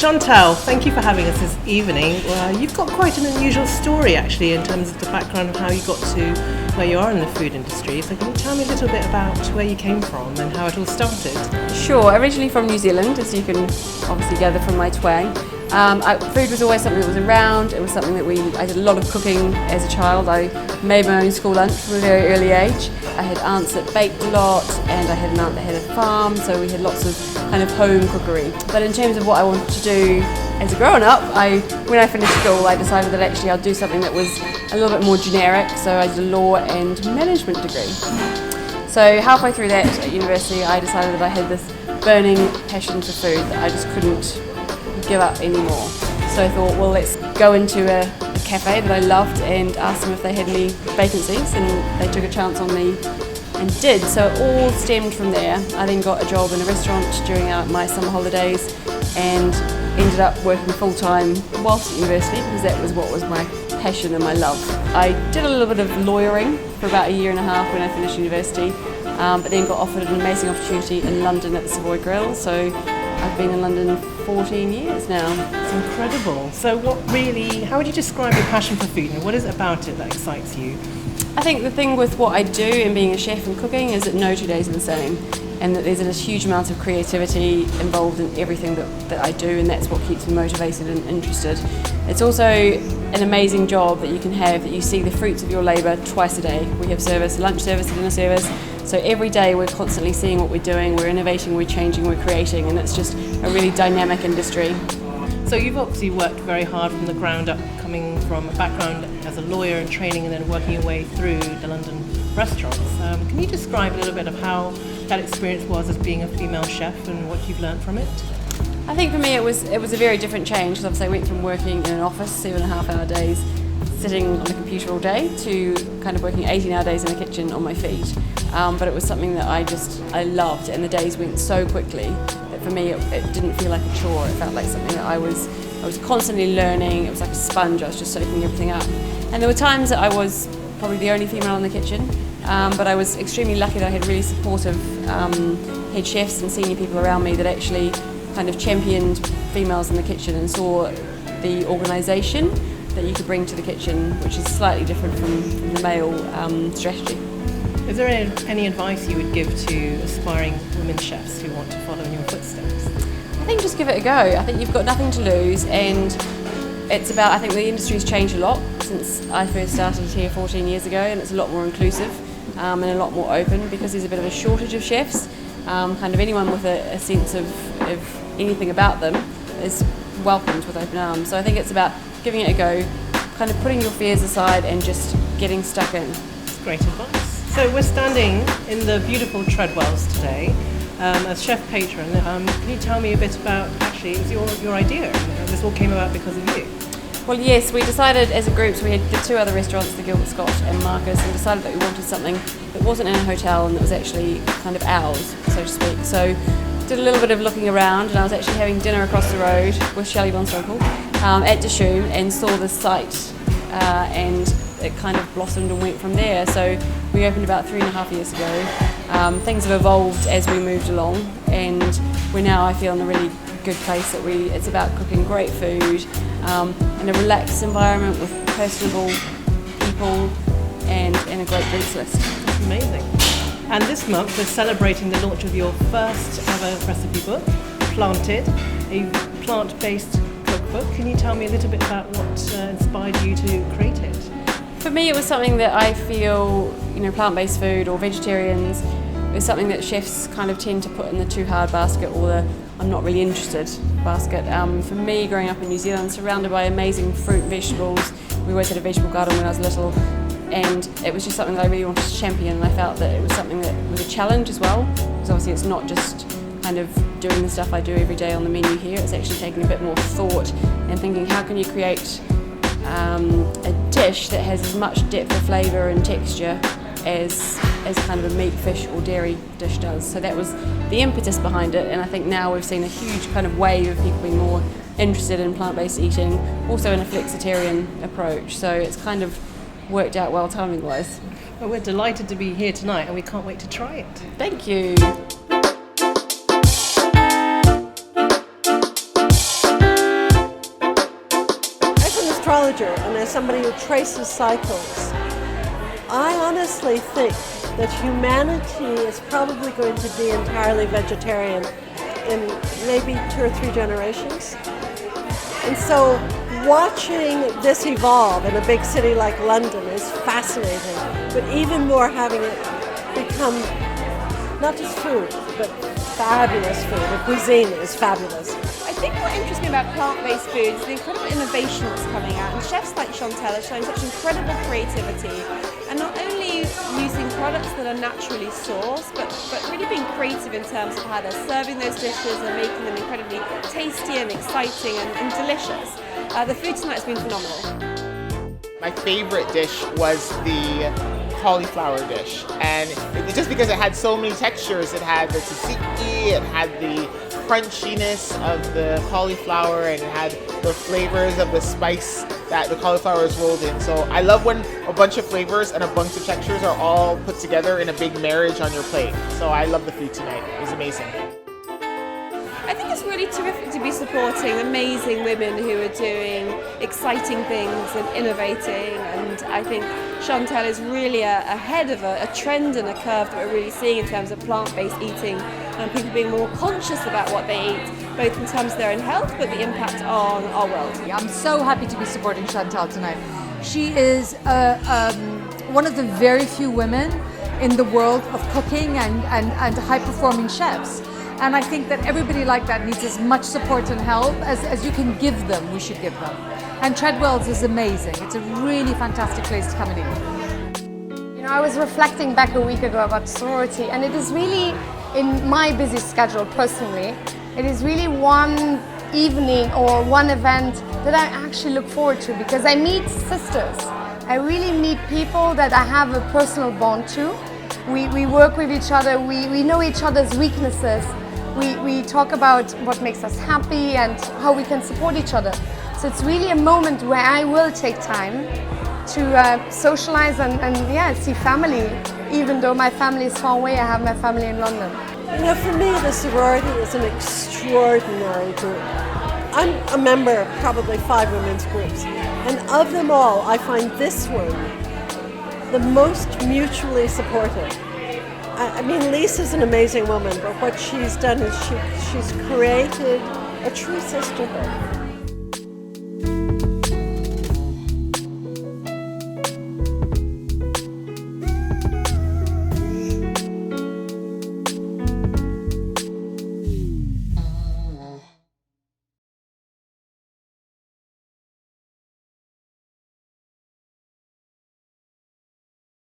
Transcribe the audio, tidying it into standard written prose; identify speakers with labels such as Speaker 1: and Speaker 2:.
Speaker 1: Chantelle, thank you for having us this evening. You've got quite an unusual story actually in terms of the background of how you got to where you are in the food industry. So can you tell me a little bit about where you came from and how it all started?
Speaker 2: Sure, originally from New Zealand, as you can obviously gather from my twang. Food was always something that was around. It was something that I did a lot of cooking as a child. I made my own school lunch from a very early age. I had aunts that baked a lot, and I had an aunt that had a farm, so we had lots of kind of home cookery. But in terms of what I wanted to do as a grown-up, when I finished school, I decided that actually I'd do something that was a little bit more generic, so I did a law and management degree. So halfway through that at university, I decided that I had this burning passion for food that I just couldn't give up anymore. So I thought, well, let's go into a cafe that I loved and ask them if they had any vacancies, and they took a chance on me and did. So it all stemmed from there. I then got a job in a restaurant during my summer holidays and ended up working full-time whilst at university, because that was what was my passion and my love. I did a little bit of lawyering for about a year and a half when I finished university, but then got offered an amazing opportunity in London at the Savoy Grill. So I've been in London 14 years now.
Speaker 1: It's incredible. So how would you describe your passion for food, and what is it about it that excites you?
Speaker 2: I think the thing with what I do in being a chef and cooking is that no 2 days are the same, and that there's a huge amount of creativity involved in everything that I do, and that's what keeps me motivated and interested. It's also an amazing job that you can have, that you see the fruits of your labour twice a day. We have service, lunch service, dinner service, so every day we're constantly seeing what we're doing, we're innovating, we're changing, we're creating, and it's just a really dynamic industry.
Speaker 1: So you've obviously worked very hard from the ground up, coming from a background as a lawyer and training, and then working your way through the London restaurants. Can you describe a little bit of how that experience was as being a female chef and what you've learned from it?
Speaker 2: I think for me it was a very different change, because obviously I went from working in an office 7.5-hour days, sitting on the computer all day, to kind of working 18-hour days in the kitchen on my feet. But it was something that I loved, and the days went so quickly that for me it didn't feel like a chore. It felt like something that I was constantly learning. It was like a sponge. I was just soaking everything up. And there were times that I was probably the only female in the kitchen, but I was extremely lucky that I had really supportive head chefs and senior people around me that actually kind of championed females in the kitchen and saw the organisation that you could bring to the kitchen, which is slightly different from the male strategy.
Speaker 1: Is there any advice you would give to aspiring women chefs who want to follow in your footsteps?
Speaker 2: I think just give it a go. I think you've got nothing to lose, and I think the industry's changed a lot since I first started here 14 years ago, and it's a lot more inclusive and a lot more open, because there's a bit of a shortage of chefs. Kind of anyone with a sense of anything about them is welcomed with open arms. So I think it's about giving it a go, kind of putting your fears aside and just getting stuck in.
Speaker 1: That's great advice. So we're standing in the beautiful Tredwells today as Chef Patron. Can you tell me a bit about, actually, it was your idea, and this all came about because of you?
Speaker 2: Well, yes, we decided as a group, so we had the two other restaurants, the Gilbert Scott and Marcus, and decided that we wanted something that wasn't in a hotel and that was actually kind of ours, so to speak. So did a little bit of looking around, and I was actually having dinner across the road with Shelley Bonstronkel at Dishoom, and saw this site, and it kind of blossomed and went from there. So we opened about 3.5 years ago. Things have evolved as we moved along, and we're now, I feel, in a really good place that it's about cooking great food in a relaxed environment with personable people and a great drinks list.
Speaker 1: That's amazing. And this month we're celebrating the launch of your first ever recipe book, Planted, a plant-based cookbook. Can you tell me a little bit about what inspired you to create it?
Speaker 2: For me, it was something that I feel, plant-based food or vegetarians is something that chefs kind of tend to put in the too hard basket, or the I'm not really interested basket. For me, growing up in New Zealand, surrounded by amazing fruit and vegetables, we always had a vegetable garden when I was little, and it was just something that I really wanted to champion, and I felt that it was something that was a challenge as well, because obviously it's not just kind of doing the stuff I do every day on the menu here, it's actually taking a bit more thought and thinking, how can you create a dish that has as much depth of flavour and texture as kind of a meat, fish or dairy dish does. So that was the impetus behind it, and I think now we've seen a huge kind of wave of people being more interested in plant-based eating, also in a flexitarian approach, so it's kind of worked out well timing-wise.
Speaker 1: Well, we're delighted to be here tonight, and we can't wait to try it.
Speaker 2: Thank you.
Speaker 3: astrologer and as somebody who traces cycles, I honestly think that humanity is probably going to be entirely vegetarian in maybe 2 or 3 generations. And so watching this evolve in a big city like London is fascinating, but even more having it become not just food, but fabulous food. The cuisine is fabulous.
Speaker 4: I think what interests me about plant-based food is the incredible innovation that's coming out, and chefs like Chantelle are showing such incredible creativity, and not only using products that are naturally sourced, but really being creative in terms of how they're serving those dishes and making them incredibly tasty and exciting and delicious. The food tonight has been phenomenal.
Speaker 5: My favorite dish was the cauliflower dish, and just because it had so many textures. It had the tzatziki, it had the crunchiness of the cauliflower, and it had the flavors of the spice that the cauliflower is rolled in. So I love when a bunch of flavors and a bunch of textures are all put together in a big marriage on your plate. So I love the food tonight. It was amazing.
Speaker 4: I think it's really terrific to be supporting amazing women who are doing exciting things and innovating, and I think Chantelle is really ahead of a trend and a curve that we're really seeing in terms of plant-based eating and people being more conscious about what they eat, both in terms of their own health but the impact on our world.
Speaker 6: I'm so happy to be supporting Chantelle tonight. She is one of the very few women in the world of cooking and high-performing chefs. And I think that everybody like that needs as much support and help as you can give them, we should give them. And Tredwells is amazing. It's a really fantastic place to come and eat.
Speaker 7: You know, I was reflecting back a week ago about sorority, and it is really, in my busy schedule personally, it is really one evening or one event that I actually look forward to, because I meet sisters. I really meet people that I have a personal bond to. We work with each other, we know each other's weaknesses. We talk about what makes us happy and how we can support each other. So it's really a moment where I will take time to socialize and see family. Even though my family is far away, I have my family in London.
Speaker 3: You know, for me, the sorority is an extraordinary group. I'm a member of probably 5 women's groups, and of them all, I find this one the most mutually supportive. I mean, Lisa's an amazing woman, but what she's done is she's created a true sisterhood.